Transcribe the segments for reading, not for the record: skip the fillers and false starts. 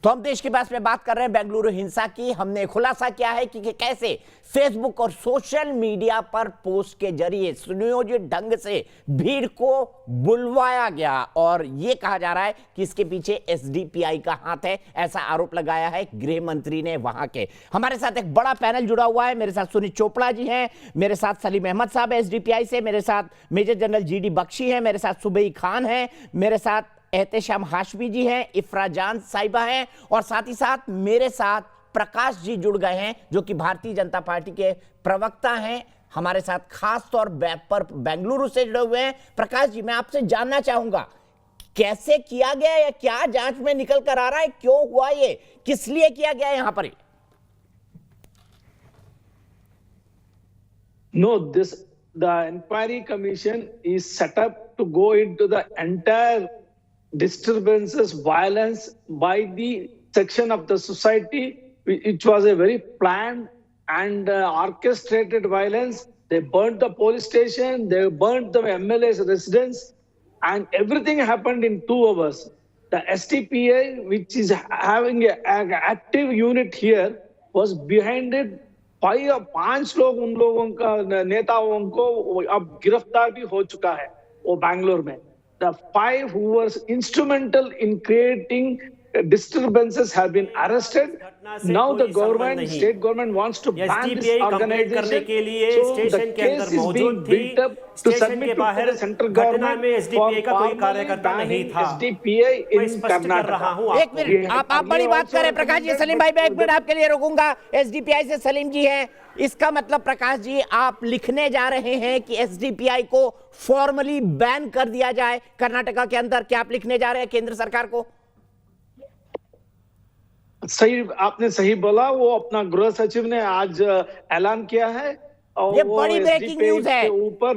तो हम देश के पास में बात कर रहे हैं बेंगलुरु हिंसा की। हमने खुलासा किया है कि कैसे फेसबुक और सोशल मीडिया पर पोस्ट के जरिए सुनियोजित ढंग से भीड़ को बुलवाया गया और यह कहा जा रहा है कि इसके पीछे एसडीपीआई का हाथ है, ऐसा आरोप लगाया है गृह मंत्री ने वहां के। हमारे साथ एक बड़ा पैनल जुड़ा हुआ है। मेरे साथ सुनीत चोपड़ा जी हैं, मेरे साथ सलीम अहमद साहब एसडीपीआई से, मेरे साथ मेजर जनरल जीडी बख्शी हैं, मेरे साथ सुबई खान हैं, मेरे साथ एहतेशाम हाशमी जी हैं, इफ्रा जान साहिबा हैं और साथ ही साथ मेरे साथ प्रकाश जी जुड़ गए हैं जो कि भारतीय जनता पार्टी के प्रवक्ता हैं। हमारे साथ खास तौर पर बेंगलुरु से जुड़े हुए हैं। प्रकाश जी, मैं आपसे जानना चाहूंगा कैसे किया गया या क्या जांच में निकल कर आ रहा है, क्यों हुआ ये, किस लिए किया गया यहां पर? No, the inquiry commission is set up to go into the entire disturbances, violence by the section of the society. It was a very planned and orchestrated violence. They burnt the police station, they burnt the MLA's residence, and everything happened in 2 hours. The STPA, which is having an active unit here, was behind it. 5 लोग उन लोगों का नेताओं को अब गिरफ्तार भी हो चुका है वो बैंगलोर में। The 5 who were instrumental in creating disturbances have been arrested. Now the government, state government wants to ban this organization. So the case is being built up to submit to the central government for formally banning SDPA in Karnataka. एक minute, आप बड़ी बात कर रहे हैं प्रकाश जी। सलीम भाई, मैं एक मिनट आपके लिए रोकूंगा। एसडीपीआई से सलीम जी हैं। इसका मतलब प्रकाश जी, आप लिखने जा रहे हैं कि एसडीपीआई को फॉर्मली बैन कर दिया जाए कर्नाटका के अंदर? क्या आप लिखने जा रहे हैं केंद्र सरकार को? सही, आपने सही बोला। वो अपना गृह सचिव ने आज ऐलान किया है और ये बड़ी ब्रेकिंग न्यूज है। ऊपर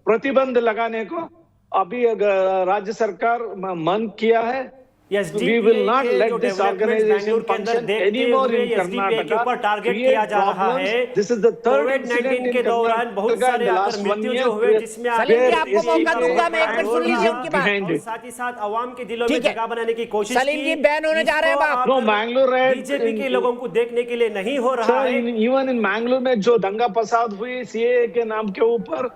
प्रतिबंध लगाने को अभी राज्य सरकार मन किया है। We will not let this organization function anymore in Karnataka. ऊपर टारगेट किया जा रहा है। This is the third कोविड-19 के दौरान बहुत सारे मृत्यु जो हुए, जिसमें आपको मौका दूंगा, मैं एक मिनट सुन लीजिए उनकी बात। साथ ही साथ अवाम के दिलों में जगह बनाने की कोशिश की। सलीम जी, बैन होने जा रहे हैं बात। No, Mangalore बीजेपी के लोगों को देखने के लिए नहीं हो रहा है। इवन इन मैंगलोर में जो दंगा फसाद हुई सीए के नाम के ऊपर,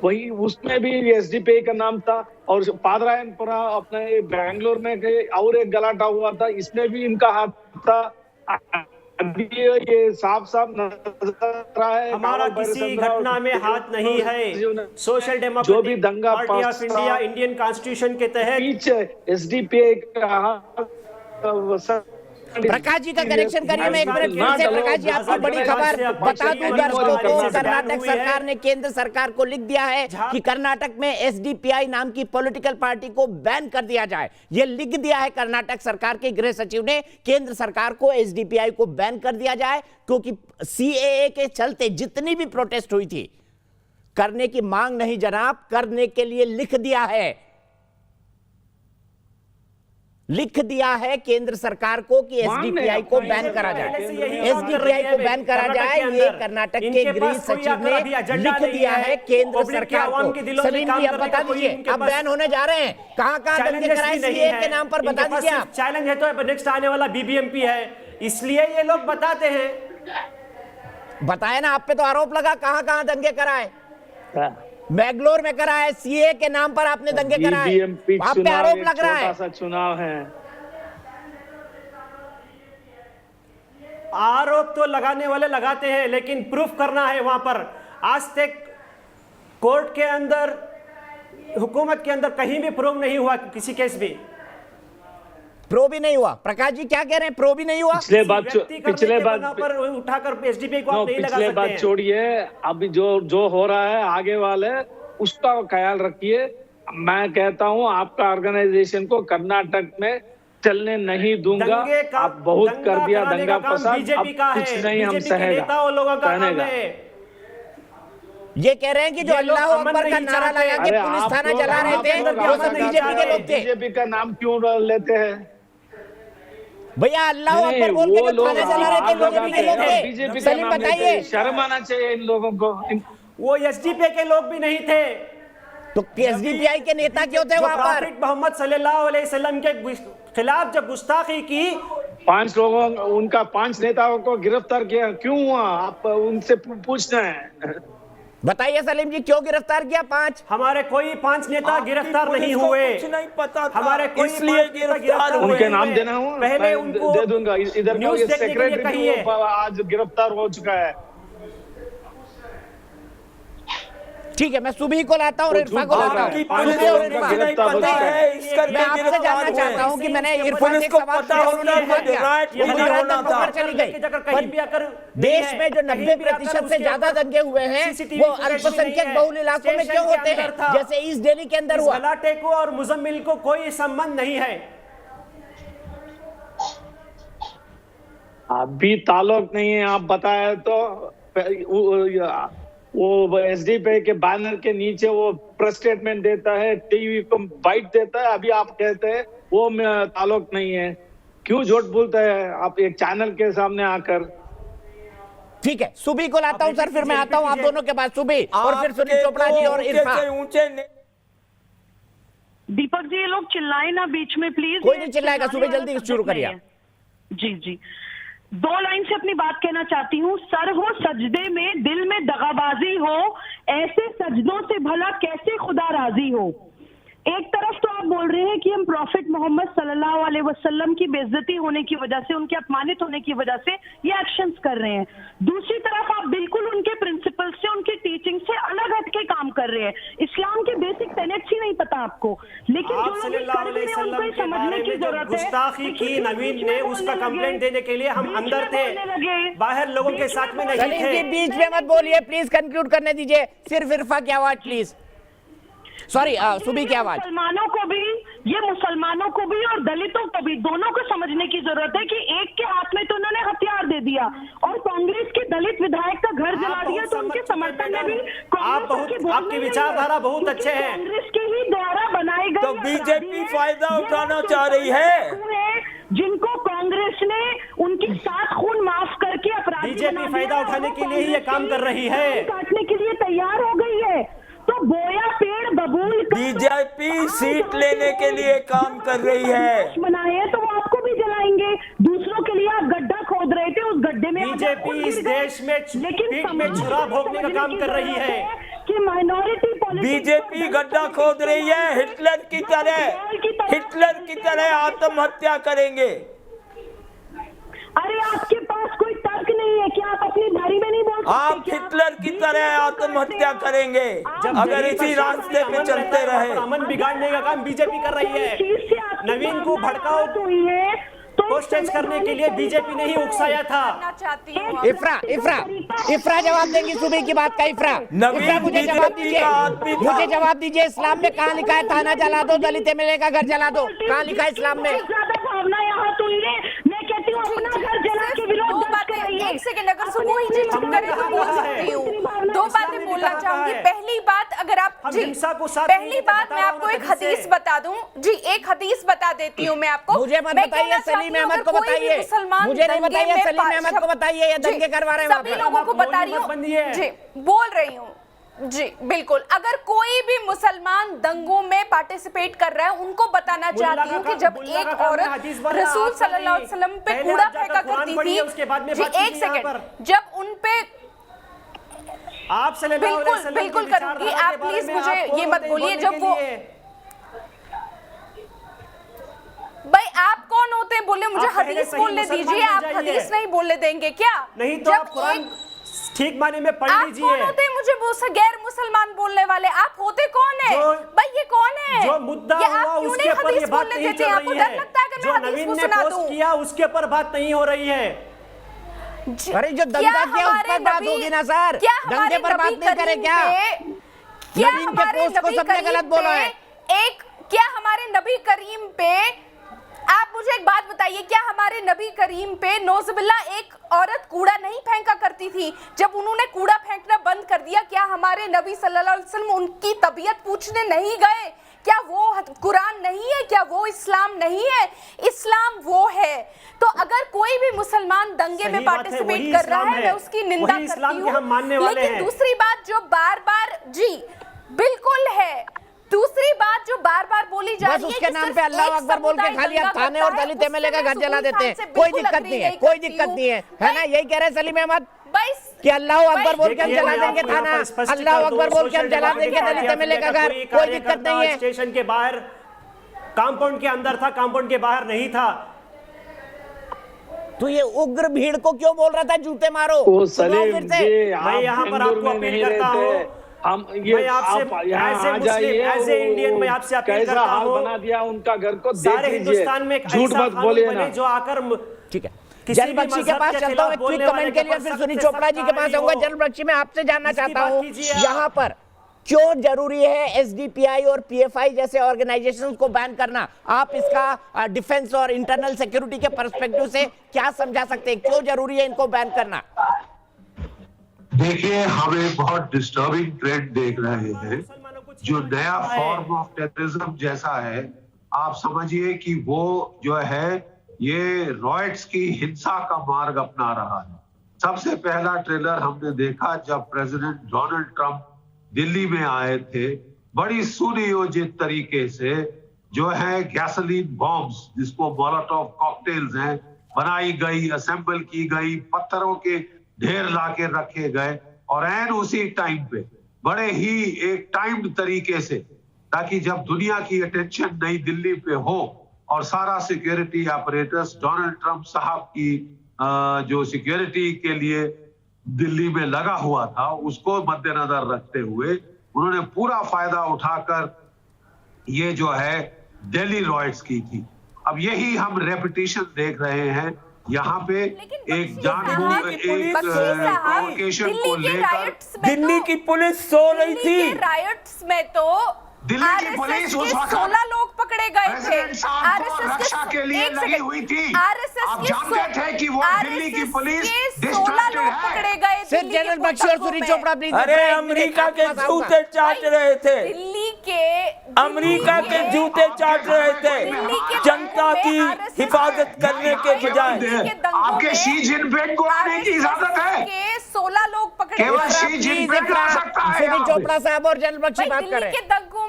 वही उसमें भी एसडीपीआई का नाम था। और पादरायनपुरा अपने बैंगलोर में और एक गलाटा हुआ था, इसमें भी इनका हाथ था। अभी ये साफ साफ नजर रहा है हमारा किसी घटना में हाथ नहीं है। सोशल डेमोक्रेटिक जो भी दंगा party of India Indian constitution के तहत पीछे एसडीपीआई का प्रकाश जी का कनेक्शन करिए। मैं एक मिनट फिर से प्रकाश जी, आपकी बड़ी खबर बता दूं दर्शकों को। कर्नाटक सरकार ने केंद्र सरकार को लिख दिया है कि कर्नाटक में एसडीपीआई नाम की पॉलिटिकल पार्टी को बैन कर दिया जाए। यह लिख दिया है कर्नाटक सरकार के गृह सचिव ने केंद्र सरकार को, एसडीपीआई को बैन कर दिया जाए, क्योंकि सीएए के चलते जितनी भी प्रोटेस्ट हुई थी, करने की मांग नहीं जनाब, करने के लिए लिख दिया है, लिख दिया है केंद्र सरकार को कि एसडीपीआई को बैन करा जाए। एसडीपीआई को बैन करा जाए, ये कर्नाटक के गृह सचिव ने लिख दिया है केंद्र सरकार को। सलीम जी, अब बता दीजिए, अब बैन होने जा रहे हैं, कहां दंगे कराए सीए के नाम पर, बता दीजिए आप। चैलेंज है तो नेक्स्ट आने वाला बीबीएमपी है, इसलिए ये लोग बताते हैं। बताए ना, आप पे तो आरोप लगा, कहां दंगे कराए? मैंगलोर में करा है, सीए के नाम पर आपने दंगे कराए, आप पे आरोप लग रहा है। छोटा सा चुनाव है। आरोप तो लगाने वाले लगाते हैं, लेकिन प्रूफ करना है वहां पर। आज तक कोर्ट के अंदर, हुकूमत के अंदर कहीं भी प्रूफ नहीं हुआ, किसी केस भी प्रो भी नहीं हुआ। प्रकाश जी क्या कह रहे हैं, प्रो भी नहीं हुआ? पिछले बात पर उठाकर एसडीपीआई को आप नहीं लगा सकते। पिछले बात छोड़िए, अभी जो हो रहा है आगे वाले, उसका ख्याल रखिए। मैं कहता हूं आपका ऑर्गेनाइजेशन को कर्नाटक में चलने नहीं दूंगा। आप बहुत कर दिया दंगा फसाद, अब कुछ नहीं हम सहेगा। ये कह रहे हैं कि जो अल्लाह अकबर का नारा लगा के पुलिस थाना जला रहे थे, वो सब बीजेपी के लोग थे। बीजेपी का नाम क्यों लेते हैं भैया? अल्लाह अकबर बोल के जो थाना जला रहे थे, बीजेपी के लोग थे। बीजेपी सलीम बताइए, शर्म आना चाहिए इन लोगों को। वो एसडीपीआई के लोग भी नहीं थे, तो एसडीपीआई के नेता क्यों थे वहां पर? मोहम्मद सल्लल्लाहु अलैहि वसल्लम के खिलाफ जब गुस्ताखी की, 5 लोगों, उनका 5 नेताओं को गिरफ्तार किया, क्यों हुआ? आप उनसे पूछना है। बताइए सलीम जी, क्यों गिरफ्तार किया 5? हमारे कोई 5 नेता गिरफ्तार नहीं हुए, कुछ नहीं पता था, हमारे कोई इसलिए 5 नेता गिरफ्तार हुए। उनके नाम देना हो, पहले मैं उनको दे दूंगा। इधर का न्यूज़ देखने के लिए सेक्रेटरी कहिए। आज गिरफ्तार हो चुका है। ठीक है, मैं सुबह को लाता हूँ और इरफा को लाता आपकी हूँ। पुलिस सुबह और को इरफा। कुछ नहीं पता है, इस करके मैं आपसे गिरफ्तार जानना हुए। चाहता हूँ कि मैंने इरफान पुलिस से एक को सवाल पता किया, होना उन्होंने था, किया। राइट ये नहीं मुझे होना आदत था। पकड़ चली गई। कहीं भी आकर देश में जो 90% से ज्यादा दंगे हुए हैं वो अल्पसंख्यक बहुल इलाकों में क्यों होते हैं, जैसे ईस्ट दिल्ली के अंदर हुआ। गलाटे को और मुजम्मिल को कोई संबंध नहीं है। अभी ताल्लुक नहीं है, आप बताए तो वो एसडीपी के बैनर के नीचे वो प्रेस स्टेटमेंट देता है, टीवी को बाइट देता है। अभी आप कहते हैं वो ताल्लुक नहीं है, क्यों झूठ बोलता है आप एक चैनल के सामने आकर? ठीक है, सुबह को लाता हूँ सर, फिर मैं आता हूँ आप दोनों के बाद, सुबह और फिर सुनील चोपड़ा जी और इरफा। दीपक जी, ये लोग चिल्लाए ना बीच में प्लीज। कोई नहीं चिल्लाएगा, सुबह जल्दी शुरू करिए आप। जी जी, 2 लाइन से अपनी बात कहना चाहती हूँ। सर हो सजदे में, दिल में दगाबाजी हो, ऐसे सजदों से भला कैसे खुदा राजी हो। एक तरफ तो आप बोल रहे हैं कि हम प्रॉफिट मोहम्मद सल्लल्लाहु अलैहि वसल्लम की बेइज्जती होने की वजह से, उनके अपमानित होने की वजह से ये एक्शंस कर रहे हैं। दूसरी तरफ आप बिल्कुल उनके प्रिंसिपल से, उनकी टीचिंग से अलग हट के काम कर रहे हैं। इस्लाम के बेसिक टेनेट्स ही नहीं पता आपको, लेकिन जो लोग इस कर रहे हैं उनको ये समझने की जरूरत है। गुस्ताखी की नवीन ने, उसका कंप्लेंट देने के लिए हम अंदर थे, बाहर लोगों के साथ में नहीं सलीम जी थे। बीच में मत बोलिए प्लीज, कंक्लूड करने दीजिए। सिर्फ इरफा की आवाज प्लीज, सॉरी सुबह की आवाज। मुसलमानों को भी, ये मुसलमानों को भी और दलितों को भी, दोनों को समझने की जरूरत है कि एक के हाथ में तो उन्होंने हथियार दे दिया और कांग्रेस के दलित विधायक का घर जला दिया, तो उनके समर्थन में भी आपकी विचारधारा बहुत अच्छे हैं। कांग्रेस के ही द्वारा बनाए गए तो बीजेपी फायदा उठाना चाह रही है, जिनको कांग्रेस ने उनकी 7 खून माफ करके अपराधी बीजेपी फायदा उठाने के लिए ही ये काम कर रही है, काटने के लिए तैयार हो गई है। तो बोया पेड़ बबूल बीजेपी सीट लेने के लिए काम कर रही है। बनाए तो वो आपको भी जलाएंगे। दूसरों के लिए आप गड्ढा खोद रहे थे, उस गड्ढे में बीजेपी इस देश में पीठ में छुरा भोगने का काम कर रही है कि माइनॉरिटी बीजेपी गड्ढा खोद रही है, हिटलर की तरह आत्महत्या करेंगे। अरे आपके पास कोई तर्क नहीं है कि आप अपनी बारी में नहीं बोल सकते? आप हिटलर की तरह आत्महत्या करेंगे अगर इसी रास्ते पे चलते रहे। अमन बिगाड़ने का काम बीजेपी कर रही है। नवीन को भड़काओ पोस्टेज करने के लिए बीजेपी ने ही उकसाया था। इफ्रा जवाब देंगी सुबह की बात का। इफ्रा मुझे जवाब दीजिए, जवाब दीजिए। इस्लाम में कहाँ लिखा है थाना जला दो, दलित एमएलए का घर जला दो? कहाँ लिखा है इस्लाम में? भावना यहाँ तो ये, मैं कहती हूँ अपना घर जला के विरोध। एक सेकंड, अगर सुबह ही चीज करे तो बोल सकती हूँ। 2 बातें बोलना चाहूंगी। पहली बात, अगर आप जी, पहली बात मैं आपको एक हदीस बता दूं जी, एक हदीस बता देती हूँ मैं आपको। मुझे मत बताइए, सलीम अहमद को बताइए। मुझे नहीं बताइए, सलीम अहमद को बताइए, ये दंगे करवा रहे हैं। सभी लोगों को बता रही हूँ जी, बोल रही हूँ जी, बिल्कुल। अगर कोई भी मुसलमान दंगों में पार्टिसिपेट कर रहा है, उनको बताना चाहती हूँ कि जब एक औरत रसूल सल्लल्लाहु अलैहि वसल्लम पे कूड़ा फेंका करती थी जी, एक सेकंड, जब उन पे आप बिल्कुल करूंगी, आप प्लीज मुझे ये मत बोलिए। जब वो भाई आप कौन होते हैं बोले मुझे हदीस बोलने दीजिए, आप हदीस नहीं बोलने देंगे क्या? नहीं तो आप कुरान ठीक माने में पढ़ लीजिए। आप कौन होते हैं मुझे गैर मुसलमान बोलने वाले? आप होते कौन है भाई? ये कौन है जो मुद्दा हुआ उसके ऊपर ये बात नहीं चल रही है। जो नवीन ने पोस्ट किया उसके ऊपर बात नहीं हो रही है। अरे जो दंगा किया उस पर बात होगी ना सर, दंगे पर बात नहीं करे क्या? नवीन के पोस्ट को सबने गलत बोला है। क्या हमारे नबी करीम पे, आप मुझे एक बात बताइए, क्या हमारे नबी करीम पे नौजुबिल्ला एक औरत कूड़ा नहीं फेंका करती थी? जब उन्होंने कूड़ा फेंकना बंद कर दिया, क्या हमारे नबी सल्लल्लाहु अलैहि वसल्लम उनकी तबीयत पूछने नहीं गए? क्या वो कुरान नहीं है? क्या वो इस्लाम नहीं है? इस्लाम वो है। तो अगर कोई भी मुसलमान दंगे में पार्टिसिपेट कर रहा है, मैं उसकी निंदा करती हूँ। लेकिन दूसरी बात जो बार बार जी बिल्कुल है, दूसरी बात जो बार बार बोली जा बस रही है उसके कि नाम सिर्फ पे अल्लाह एक अकबर बोल के समुदाय खाली आप दंगा थाने और करता है, दलित एमएलए का उससे घर मैं जला देते हैं, सुकून कोई से बिल्कुल दिक्कत agree नहीं है, नहीं कोई करती दिक्कत हूँ। नहीं है ना? यही कह रहे हैं सलीम अहमद भाई कि अल्लाह अकबर बोल के हम देखिए, जला मैं देंगे आपको यहाँ थाना, पर स्पष्ट अल्लाह कर दूं, अकबर बोल के हम सोशल जला देंगे डेमोक्रेटिक दलित एमएलए का घर, कोई दिक्कत नहीं है। स्टेशन के बाहर कंपाउंड के अंदर था, कंपाउंड के बाहर नहीं था। तो ये उग्र भीड़ को क्यों बोल रहा था जूते मारो? ओ सुनाओ सलीम फिर से। जी, मैं आप यहाँ पर बेंगलुरु आपको में अपील नहीं करता रहते। हूँ, हम मैं आपसे आप यहाँ ऐसे आ मुस्लिम, जाइए, ऐसे वो इंडियन में आपसे अपील कैसा करता हाल हूँ, बना दिया उनका घर को, देख सारे लीजिए। हिंदुस्तान में एक झूठ ऐसा मत कानून बोलिए बने ना। जो आकर ठीक है, किसी जनरल भी बख्शी के मजहब पास के चलता हूँ, खिलाफ एक क्विक बोलने कमेंट वाले के लिए, के फिर ऊपर सुनील सख्त से चोपड़ा जी के सख्त पास कार्रवाई आऊंगा। हो। जनरल बख्शी में आपसे जानना इसकी चाहता बात हूँ, कीजिए आप। यहाँ पर क्यों जरूरी है एसडीपीआई और पीएफआई जैसे ऑर्गेनाइजेशंस को बैन करना? आप इसका डिफेंस और इंटरनल सिक्योरिटी के पर्सपेक्टिव से क्या समझा सकते हैं, क्यों जरूरी है इनको बैन करना? देखिए, हम एक बहुत डिस्टर्बिंग ट्रेंड देख रहे हैं, जो नया फॉर्म ऑफ टेररिज्म जैसा है। आप समझिए कि वो जो है ये रॉयट्स की हिंसा का मार्ग अपना रहा है। सबसे पहला ट्रेलर हमने देखा जब प्रेसिडेंट डोनाल्ड ट्रंप दिल्ली में आए थे, बड़ी सुनियोजित तरीके से जो है गैसोलीन बॉम्ब्स, जिसको मोलोटोव कॉकटेल्स हैं, बनाई गई, असेंबल की गई, पत्थरों के ढेर लाके रखे गए, और एन उसी टाइम पे बड़े ही एक टाइम्ड तरीके से, ताकि जब दुनिया की अटेंशन नई दिल्ली पे हो और सारा सिक्योरिटी ऑपरेटर्स डोनाल्ड ट्रंप साहब की जो सिक्योरिटी के लिए दिल्ली में लगा हुआ था, उसको मद्देनजर रखते हुए उन्होंने पूरा फायदा उठाकर ये जो है दिल्ली रॉयट्स की थी। अब यही हम रेपिटेशन देख रहे हैं यहाँ पे, एक जानबूझ एक प्रोवोकेशन को लेकर। दिल्ली की पुलिस सो रही थी। रायट्स में तो दिल्ली की पुलिस उस वक्त 16 लोग पकड़े गए थे। प्रेसिडेंट साहब को रक्षा के लिए लगी हुई थी। आप जानते थे कि वो दिल्ली की पुलिस 16 लोग पकड़े गए। सिर्फ जनरल बख्शी और सुनील चोपड़ा प्लीज। अरे अमेरिका के जूते चाट रहे थे, अमेरिका के जूते चाट रहे थे जनता की हिफाजत करने के बजाय। आपके शी जिनपिंग को आने की इजाजत है? 16 लोग पकड़े केवल गए। शी जिनपिंग आ सकता है सुनील यहाँ पे। चोपड़ा साहब और जनरल बख्शी बात दिल्ली करें। के दंगों में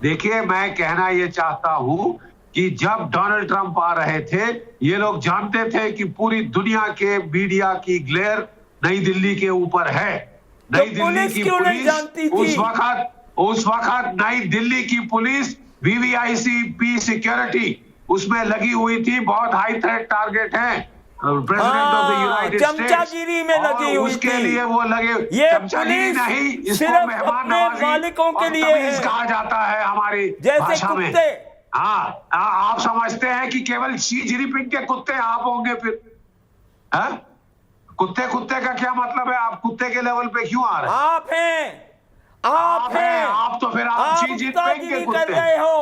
देखिए, मैं कहना ये चाहता हूं कि जब डोनाल्ड ट्रंप आ रहे थे, ये लोग जानते थे कि पूरी दुनिया के मीडिया की ग्लेयर नई दिल्ली के ऊपर है। नई दिल्ली की पुलिस उस वक्त नई दिल्ली की पुलिस वीवीआईसी पी सिक्योरिटी उसमें लगी हुई थी। बहुत हाई थ्रेट टारगेट है president of the United States, चमचागिरी में लगी हुई उसके थी। लिए वो लगे। ये चमचागिरी पुलिस नहीं, इसको सिर्फ मेहमान अपने नवाजी मालिकों के और लिए तमीज है। कहा जाता है हमारी जैसे भाषा में। कुत्ते। हाँ, आप समझते हैं कि केवल शी जिनपिंग के कुत्ते आप होंगे फिर? हाँ? कुत्ते का क्या मतलब है? आप कुत्ते के लेवल पे क्यों आ रहे हैं? आप हैं, आप हैं, आप तो फिर आप शी जिनपिंग के गुस्ताखी कुत्ते कर रहे हो।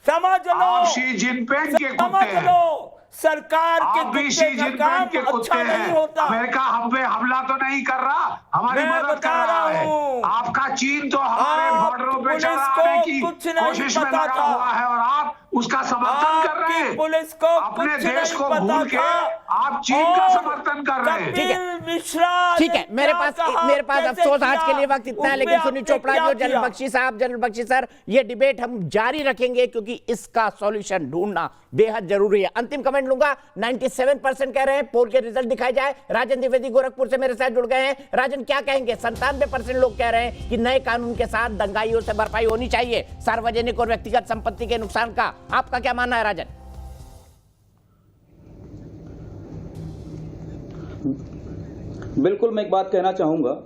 समझ लो, आप शी जिनपिंग के समझ कुत्ते हैं। लो, सरकार के आप भी कुत्ते शी का जिनपिंग काम के कुत्ते अच्छा नहीं हैं। होता। अमेरिका हम पे हमला तो नहीं कर रहा, हमारी मैं मदद कर बता रहा रहा है। हूं। आपका चीन तो हमारे आप बॉर्डरों पे पुलिस चढ़ा को आने की कुछ नहीं कोशिश में पता लगा था। हुआ है और आप उसका समर्थन कर रहे हैं। पुलिस को अपने कुछ देश नहीं को पता भूल के था। आप चीन का और समर्थन कर रहे हैं। ठीक है। कपिल मिश्रा ठीक है, ने मेरे क्या पास कहा, अफसोस कैसे आज के लिए किया, वक्त इतना है, उसमें लेकिन सुनील आपने चोपड़ा जी क्या और जनरल किया? बख्शी साहब, जनरल बख्शी सर, ये डिबेट हम जारी रखेंगे क्योंकि इसका सॉल्यूशन ढूंढना बेहद जरूरी है। अंतिम कमेंट लूंगा। 97% कह रहे हैं, पोल के रिजल्ट दिखाए जाए। राजन द्विवेदी गोरखपुर से मेरे साथ जुड़ गए हैं। राजन, क्या कहेंगे? 97% लोग कह रहे हैं कि नए कानून के साथ दंगाइयों से भरपाई होनी चाहिए सार्वजनिक और व्यक्तिगत संपत्ति के नुकसान का। आपका क्या मानना है राजन? बिल्कुल, मैं एक बात कहना चाहूंगा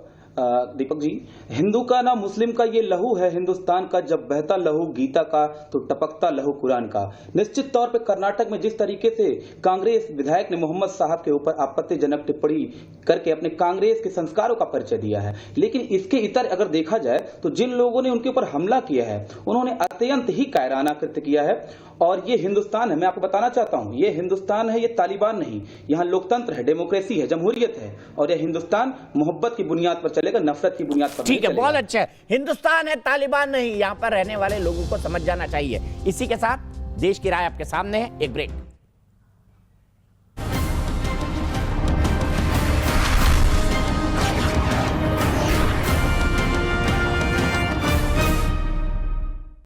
दीपक जी, हिंदू का ना मुस्लिम का ये लहू है हिंदुस्तान का, जब बहता लहू गीता का तो टपकता लहू कुरान का। निश्चित तौर पे कर्नाटक में जिस तरीके से कांग्रेस विधायक ने मोहम्मद साहब के ऊपर आपत्तिजनक टिप्पणी करके अपने कांग्रेस के संस्कारों का परिचय दिया है, लेकिन इसके इतर अगर देखा जाए तो जिन लोगों ने उनके ऊपर हमला किया है उन्होंने अत्यंत ही कायराना कृत्य किया है। और ये हिंदुस्तान है, मैं आपको बताना चाहता हूं, ये हिंदुस्तान है, ये तालिबान नहीं। यहाँ लोकतंत्र है, डेमोक्रेसी है, जमहूरियत है, और यह हिंदुस्तान मोहब्बत की बुनियाद पर चलेगा, नफरत की बुनियाद पर। ठीक है, बहुत अच्छा है। हिंदुस्तान है, तालिबान नहीं। यहां पर रहने वाले लोगों को समझ जाना चाहिए। इसी के साथ देश की राय आपके सामने है। एक ब्रेक।